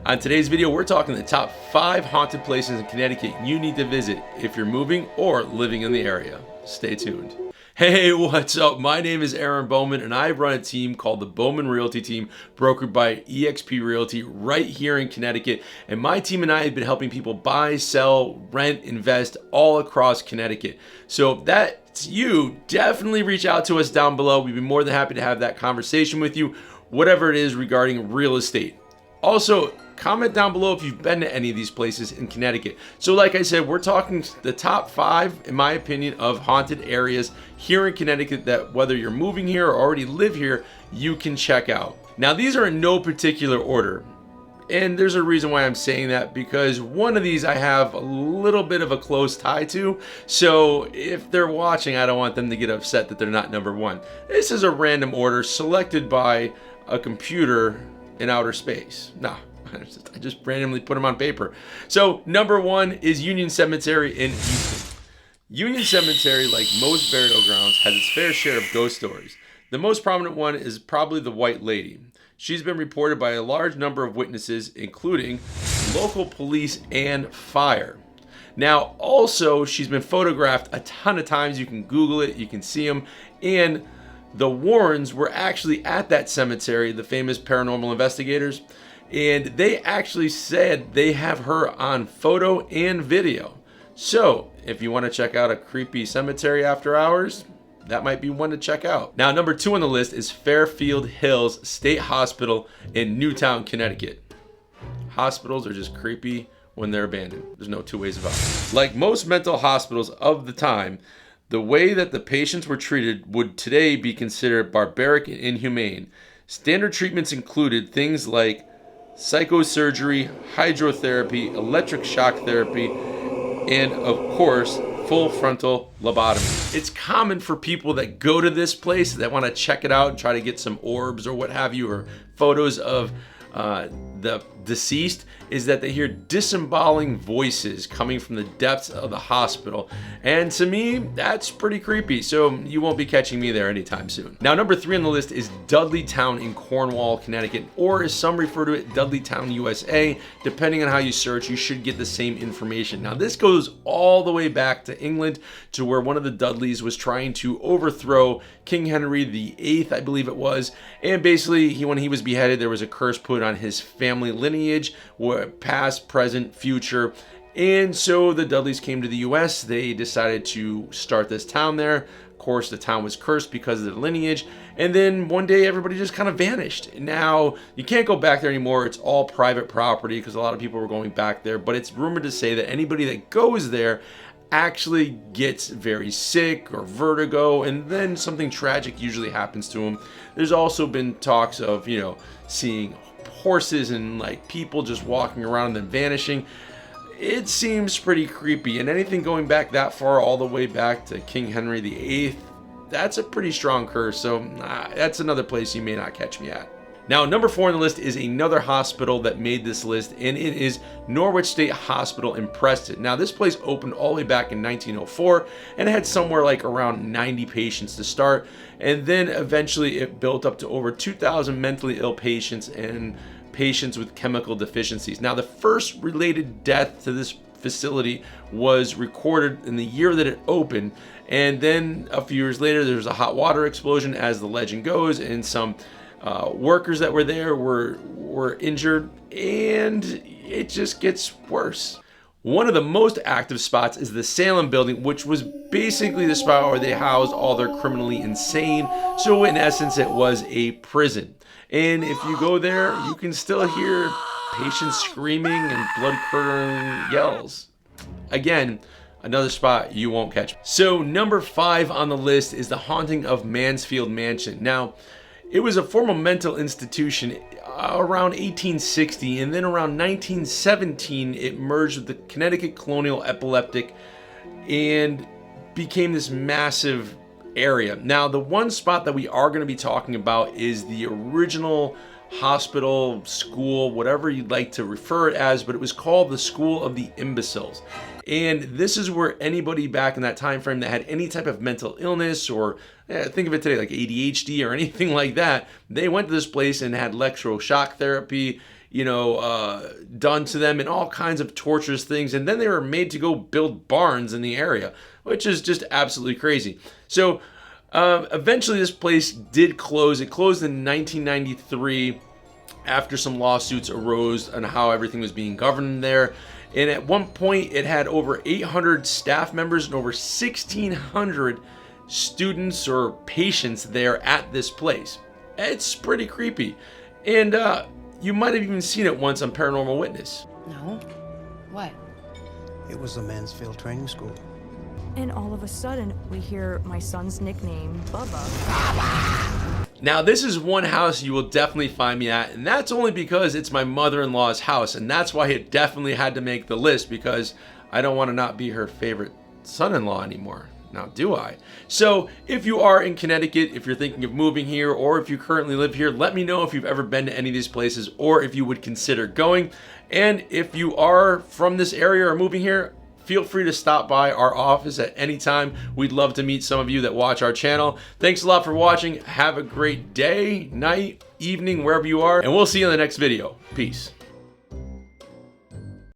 On today's video, we're talking the top 5 haunted places in Connecticut you need to visit if you're moving or living in the area. Stay tuned. Hey, what's up? My name is Aaron Bowman, and I run a team called the Bowman Realty Team, brokered by eXp Realty right here in Connecticut. And my team and I have been helping people buy, sell, rent, invest all across Connecticut. So if that's you, definitely reach out to us down below. We'd be more than happy to have that conversation with you, whatever it is regarding real estate. Also, comment down below if you've been to any of these places in Connecticut. So like I said, we're talking the top 5, in my opinion, of haunted areas here in Connecticut that whether you're moving here or already live here, you can check out. Now, these are in no particular order. And there's a reason why I'm saying that, because one of these I have a little bit of a close tie to. So if they're watching, I don't want them to get upset that they're not number 1. This is a random order selected by a computer in outer space. Nah. I just randomly put them on paper. So number 1 is Union Cemetery in Easton. Union Cemetery, like most burial grounds, has its fair share of ghost stories. The most prominent one is probably the White Lady. She's been reported by a large number of witnesses, including local police and fire. Now, also, she's been photographed a ton of times. You can Google it, you can see them. And the Warrens were actually at that cemetery, the famous paranormal investigators. And they actually said they have her on photo and video. So if you want to check out a creepy cemetery after hours, that might be one to check out. Now, number 2 on the list is Fairfield Hills State Hospital in Newtown, Connecticut. Hospitals are just creepy when they're abandoned. There's no two ways about it. Like most mental hospitals of the time, the way that the patients were treated would today be considered barbaric and inhumane. Standard treatments included things like psychosurgery, hydrotherapy, electric shock therapy, and of course, full frontal lobotomy. It's common for people that go to this place that want to check it out and try to get some orbs or what have you, or photos of the deceased, is that they hear disemboweling voices coming from the depths of the hospital. And to me, that's pretty creepy. So you won't be catching me there anytime soon. Now, number 3 on the list is Dudleytown in Cornwall, Connecticut, or as some refer to it, Dudleytown, USA. Depending on how you search, you should get the same information. Now, this goes all the way back to England, to where one of the Dudleys was trying to overthrow King Henry VIII, I believe it was. And basically, when he was beheaded, there was a curse put on his family lineage, past, present, future. And so the Dudleys came to the US. They decided to start this town there. Of course, the town was cursed because of the lineage. And then one day, everybody just kind of vanished. Now, you can't go back there anymore. It's all private property because a lot of people were going back there. But it's rumored to say that anybody that goes there actually gets very sick or vertigo, and then something tragic usually happens to them. There's also been talks of, seeing horses and like people just walking around and then vanishing. It seems pretty creepy, and anything going back that far, all the way back to King Henry VIII, that's a pretty strong curse. So that's another place you may not catch me at. Now, number 4 on the list is another hospital that made this list, and it is Norwich State Hospital in Preston. Now, this place opened all the way back in 1904, and it had somewhere like around 90 patients to start, and then eventually it built up to over 2,000 mentally ill patients and patients with chemical deficiencies. Now, the first related death to this facility was recorded in the year that it opened, and then a few years later, there was a hot water explosion, as the legend goes, and some workers that were there were injured, and it just gets worse. One of the most active spots is the Salem building, which was basically the spot where they housed all their criminally insane. So in essence, it was a prison. And if you go there, you can still hear patients screaming and blood-curdling yells. Again, another spot you won't catch. So number 5 on the list is the haunting of Mansfield Mansion. Now, it was a former mental institution around 1860, and then around 1917, it merged with the Connecticut Colonial Epileptic and became this massive area. Now, the one spot that we are going to be talking about is the original hospital, school, whatever you'd like to refer it as, but it was called the School of the Imbeciles. And this is where anybody back in that time frame that had any type of mental illness, or think of it today like ADHD or anything like that, they went to this place and had electroshock therapy, done to them and all kinds of torturous things. And then they were made to go build barns in the area, which is just absolutely crazy. So eventually this place did close. It closed in 1993 after some lawsuits arose on how everything was being governed there. And at one point it had over 800 staff members and over 1,600 students or patients there at this place. It's pretty creepy. And you might have even seen it once on Paranormal Witness. No. What? It was the Mansfield training school. And all of a sudden, we hear my son's nickname, Bubba. Now, this is one house you will definitely find me at, and that's only because it's my mother-in-law's house, and that's why it definitely had to make the list, because I don't want to not be her favorite son-in-law anymore. Now, do I? So, if you are in Connecticut, if you're thinking of moving here, or if you currently live here, let me know if you've ever been to any of these places, or if you would consider going. And if you are from this area or moving here, feel free to stop by our office at any time. We'd love to meet some of you that watch our channel. Thanks a lot for watching. Have a great day, night, evening, wherever you are, and we'll see you in the next video. Peace.